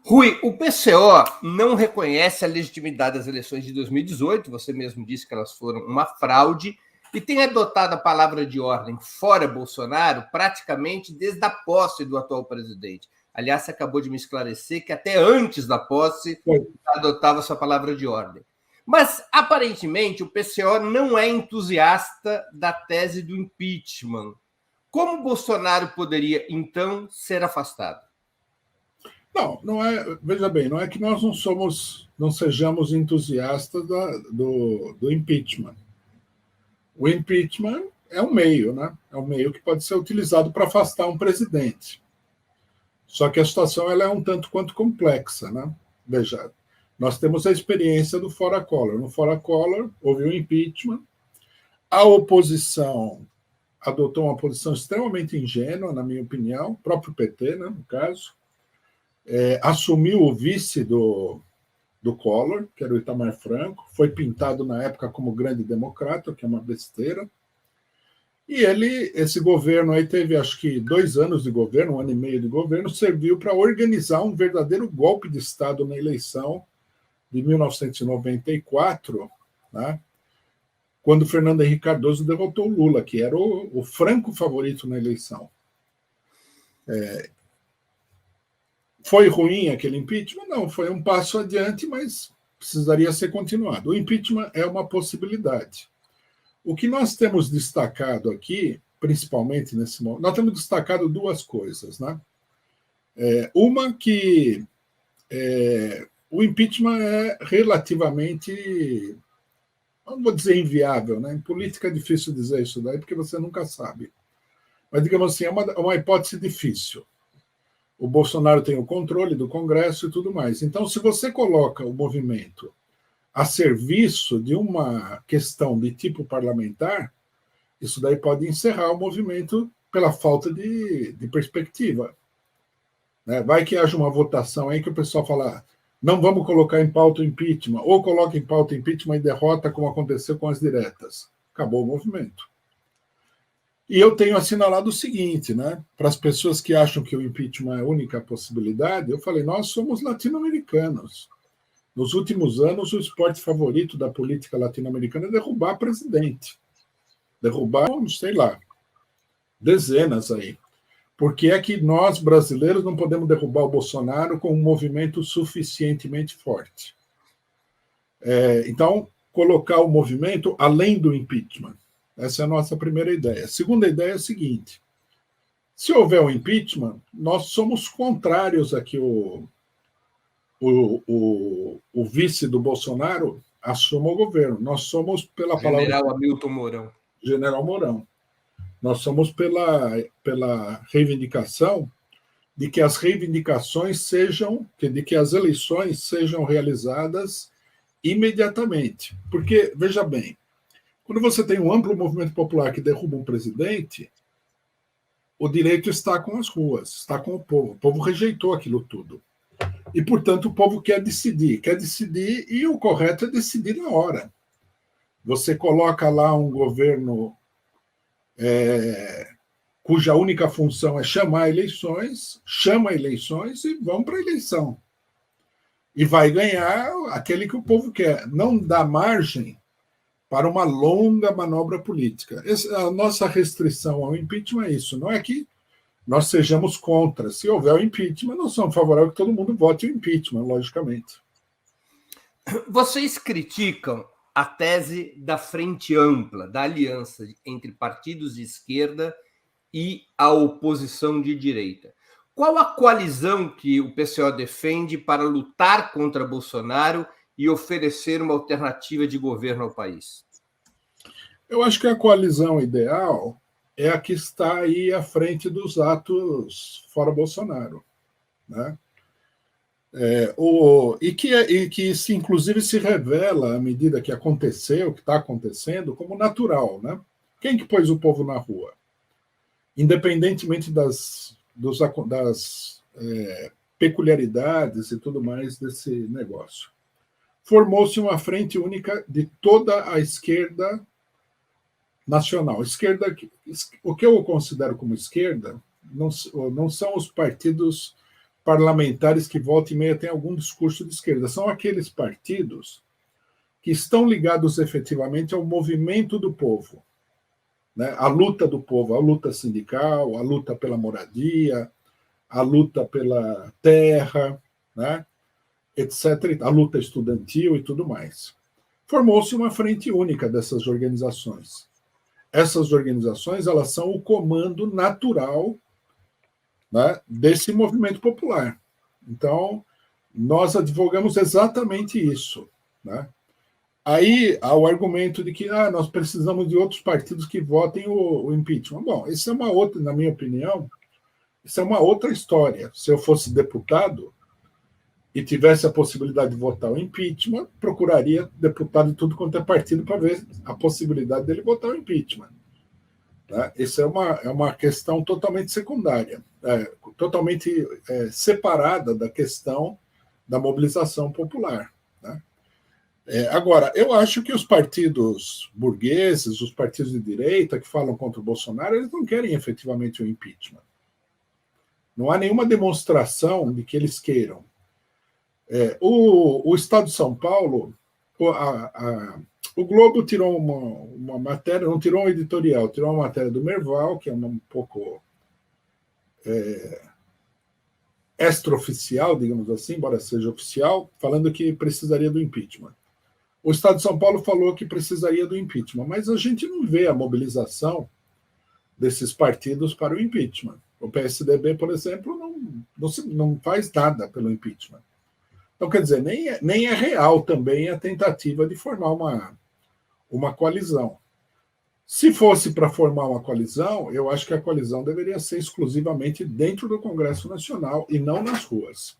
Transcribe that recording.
Rui, o PCO não reconhece a legitimidade das eleições de 2018, você mesmo disse que elas foram uma fraude, e tem adotado a palavra de ordem fora Bolsonaro praticamente desde a posse do atual presidente. Aliás, você acabou de me esclarecer que até antes da posse adotava essa palavra de ordem. Mas, aparentemente, o PCO não é entusiasta da tese do impeachment. Como Bolsonaro poderia, então, ser afastado? Não é. Veja bem, não é que nós não sejamos entusiastas do impeachment. O impeachment é um meio, né? É um meio que pode ser utilizado para afastar um presidente. Só que a situação ela é um tanto quanto complexa, né? Veja, nós temos a experiência do Fora Collor. No Fora Collor houve um impeachment, a oposição adotou uma posição extremamente ingênua, na minha opinião, o próprio PT, né, no caso, assumiu o vice do Collor, que era o Itamar Franco, foi pintado na época como grande democrata, que é uma besteira. E esse governo aí teve, acho que 2 anos de governo, 1 ano e meio de governo, serviu para organizar um verdadeiro golpe de Estado na eleição de 1994, né, quando Fernando Henrique Cardoso derrotou o Lula, que era o franco favorito na eleição. Foi ruim aquele impeachment? Não, foi um passo adiante, mas precisaria ser continuado. O impeachment é uma possibilidade. O que nós temos destacado aqui, principalmente nesse momento, nós temos destacado 2 coisas, né? Uma que o impeachment é relativamente, não vou dizer inviável, né? Em política é difícil dizer isso daí, porque você nunca sabe. Mas, digamos assim, é uma hipótese difícil. O Bolsonaro tem o controle do Congresso e tudo mais. Então, se você coloca o movimento a serviço de uma questão de tipo parlamentar, isso daí pode encerrar o movimento pela falta de perspectiva. Né? Vai que haja uma votação aí que o pessoal fala, não vamos colocar em pauta o impeachment, ou coloca em pauta o impeachment e derrota, como aconteceu com as diretas. Acabou o movimento. E eu tenho assinalado o seguinte, né? Para as pessoas que acham que o impeachment é a única possibilidade, eu falei, nós somos latino-americanos. Nos últimos anos, o esporte favorito da política latino-americana é derrubar presidente. Derrubar, sei lá, dezenas aí. Por que é que nós, brasileiros, não podemos derrubar o Bolsonaro com um movimento suficientemente forte? Então, colocar o movimento além do impeachment. Essa é a nossa primeira ideia. A segunda ideia é a seguinte: se houver um impeachment, nós somos contrários a que o vice do Bolsonaro assuma o governo. Nós somos pela palavra... General Hamilton Mourão. General Mourão. Nós somos pela reivindicação de que as reivindicações de que as eleições sejam realizadas imediatamente. Porque, veja bem, quando você tem um amplo movimento popular que derruba um presidente, o direito está com as ruas, está com o povo. O povo rejeitou aquilo tudo. E, portanto, o povo quer decidir, e o correto é decidir na hora. Você coloca lá um governo cuja única função é chamar eleições, chama eleições e vão para a eleição. E vai ganhar aquele que o povo quer. Não dá margem para uma longa manobra política. A nossa restrição ao impeachment é isso. Não é que nós sejamos contra. Se houver o impeachment, nós somos favoráveis que todo mundo vote o impeachment, logicamente. Vocês criticam a tese da frente ampla, da aliança entre partidos de esquerda e a oposição de direita. Qual a coalizão que o PCO defende para lutar contra Bolsonaro e oferecer uma alternativa de governo ao país? Eu acho que a coalizão ideal é a que está aí à frente dos atos fora Bolsonaro, né? E que inclusive se revela à medida que aconteceu, que está acontecendo, como natural, né? Quem que pôs o povo na rua? Independentemente das peculiaridades e tudo mais desse negócio. Formou-se uma frente única de toda a esquerda nacional. Esquerda, o que eu considero como esquerda não são os partidos parlamentares que volta e meia têm algum discurso de esquerda. São aqueles partidos que estão ligados efetivamente ao movimento do povo, né? A luta do povo, a luta sindical, a luta pela moradia, a luta pela terra, né? Etc., a luta estudantil e tudo mais. Formou-se uma frente única dessas organizações. Essas organizações, elas são o comando natural, né, desse movimento popular. Então, nós advogamos exatamente isso, né? Aí há o argumento de que nós precisamos de outros partidos que votem o impeachment. Bom, isso é uma outra, na minha opinião, isso é uma outra história. Se eu fosse deputado e tivesse a possibilidade de votar o impeachment, procuraria deputado de tudo quanto é partido para ver a possibilidade dele votar o impeachment. Né? Isso é uma questão totalmente secundária, totalmente separada da questão da mobilização popular. Né? Agora, eu acho que os partidos burgueses, os partidos de direita que falam contra o Bolsonaro, eles não querem efetivamente o impeachment. Não há nenhuma demonstração de que eles queiram. O Estado de São Paulo, o Globo tirou uma matéria, não tirou um editorial, tirou uma matéria do Merval, que é um pouco extraoficial, digamos assim, embora seja oficial, falando que precisaria do impeachment. O Estado de São Paulo falou que precisaria do impeachment, mas a gente não vê a mobilização desses partidos para o impeachment. O PSDB, por exemplo, não faz nada pelo impeachment. Então, quer dizer, nem é real também a tentativa de formar uma coalizão. Se fosse para formar uma coalizão, eu acho que a coalizão deveria ser exclusivamente dentro do Congresso Nacional e não nas ruas.